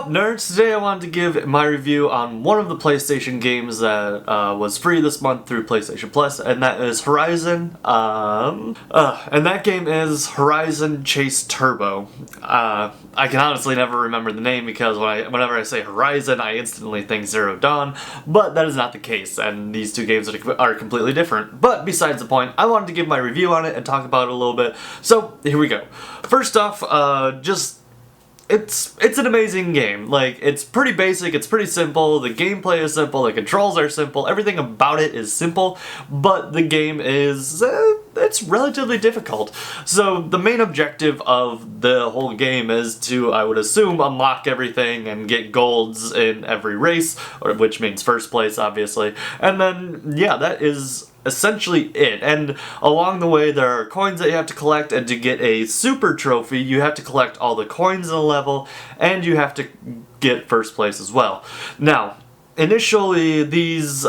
up, nerds? Today I wanted to give my review on one of the PlayStation games that was free this month through PlayStation Plus, and that is Horizon. And that game is Horizon Chase Turbo. I can honestly never remember the name because whenever I say Horizon, I instantly think Zero Dawn, but that is not the case, and these two games are completely different. But besides the point, I wanted to give my review on it and talk about it a little bit, so here we go. First off, it's an amazing game. Like, it's pretty basic, it's pretty simple, the gameplay is simple, the controls are simple, everything about it is simple, but the game is, it's relatively difficult. So the main objective of the whole game is to, I would assume, unlock everything and get golds in every race, which means first place, obviously. And then, yeah, that is essentially it. And along the way there are coins that you have to collect, and to get a super trophy you have to collect all the coins in the level, and you have to get first place as well. Now, initially, this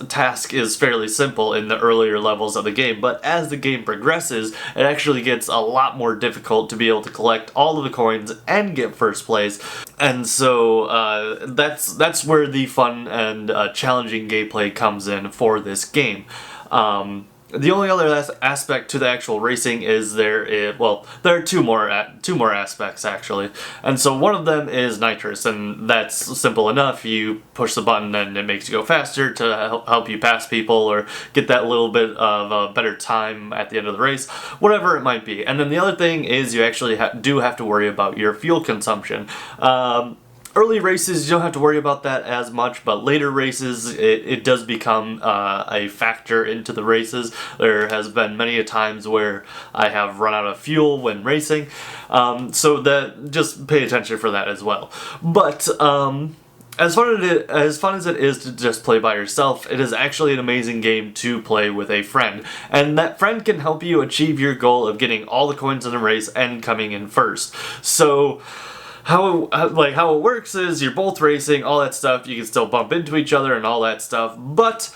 task is fairly simple in the earlier levels of the game, but as the game progresses, it actually gets a lot more difficult to be able to collect all of the coins and get first place. And so that's where the fun and challenging gameplay comes in for this game. The only other aspect to the actual racing is there are two more aspects actually, and so one of them is nitrous, and that's simple enough. You push the button and it makes you go faster to help you pass people or get that little bit of a better time at the end of the race, whatever it might be. And then the other thing is you actually do have to worry about your fuel consumption. Early races, you don't have to worry about that as much, but later races, it does become a factor into the races. There has been many a times where I have run out of fuel when racing, so that just pay attention for that as well. But as fun as it is to just play by yourself, it is actually an amazing game to play with a friend, and that friend can help you achieve your goal of getting all the coins in the race and coming in first. So how it works is you're both racing, all that stuff, you can still bump into each other and all that stuff, but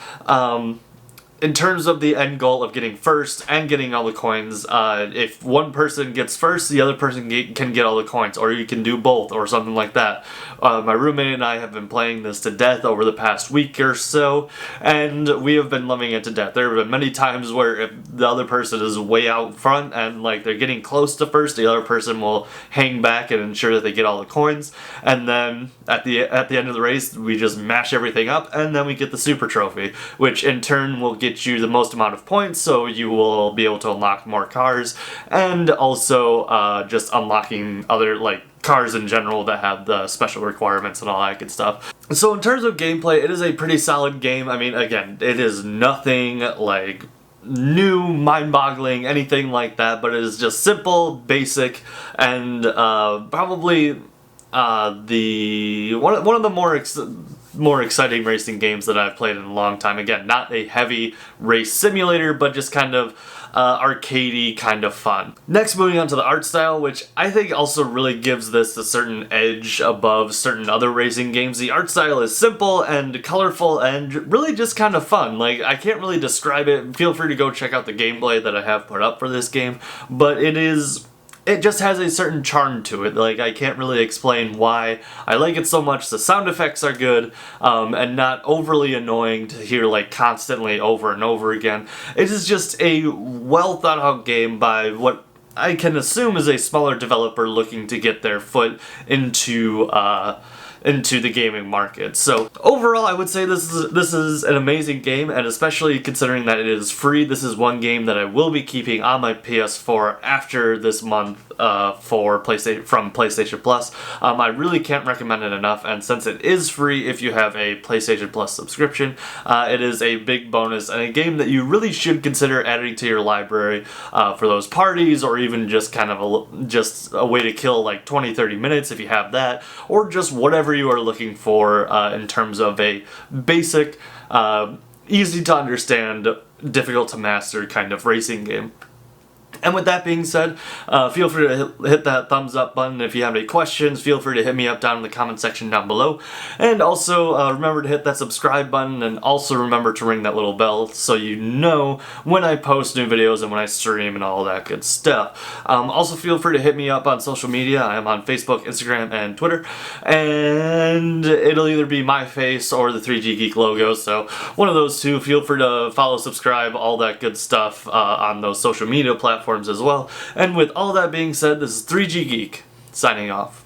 in terms of the end goal of getting first and getting all the coins, if one person gets first, the other person can get all the coins, or you can do both, or something like that. My roommate and I have been playing this to death over the past week or so, and we have been loving it to death. There have been many times where if the other person is way out front and like they're getting close to first, the other person will hang back and ensure that they get all the coins, and then at the end of the race we just mash everything up, and then we get the super trophy, which in turn will get you the most amount of points, so you will be able to unlock more cars, and also just unlocking other cars in general that have the special requirements and all that good stuff. So in terms of gameplay, it is a pretty solid game. I mean, again, it is nothing like new, mind-boggling, anything like that, but it is just simple, basic, and probably one of the more exciting racing games that I've played in a long time. Again, not a heavy race simulator, but just kind of arcadey kind of fun. Next, moving on to the art style, which I think also really gives this a certain edge above certain other racing games. The art style is simple and colorful and really just kind of fun. Like, I can't really describe it. Feel free to go check out the gameplay that I have put up for this game, but it just has a certain charm to it. Like, I can't really explain why I like it so much. The sound effects are good, and not overly annoying to hear constantly over and over again. It is just a well thought out game by what I can assume is a smaller developer looking to get their foot into the gaming market. So overall, I would say this is an amazing game, and especially considering that it is free, this is one game that I will be keeping on my PS4 after this month from PlayStation Plus. I really can't recommend it enough, and since it is free if you have a PlayStation Plus subscription, it is a big bonus and a game that you really should consider adding to your library for those parties, or even just kind of just a way to kill 20-30 minutes if you have that, or just whatever you are looking for in terms of a basic, easy to understand, difficult to master kind of racing game. And with that being said, feel free to hit that thumbs up button. If you have any questions, feel free to hit me up down in the comment section down below. And also remember to hit that subscribe button, and also remember to ring that little bell so you know when I post new videos and when I stream and all that good stuff. Also feel free to hit me up on social media. I am on Facebook, Instagram, and Twitter. And it'll either be my face or the 3G Geek logo, so one of those two. Feel free to follow, subscribe, all that good stuff on those social media platforms as well. And with all that being said, this is 3G Geek, signing off.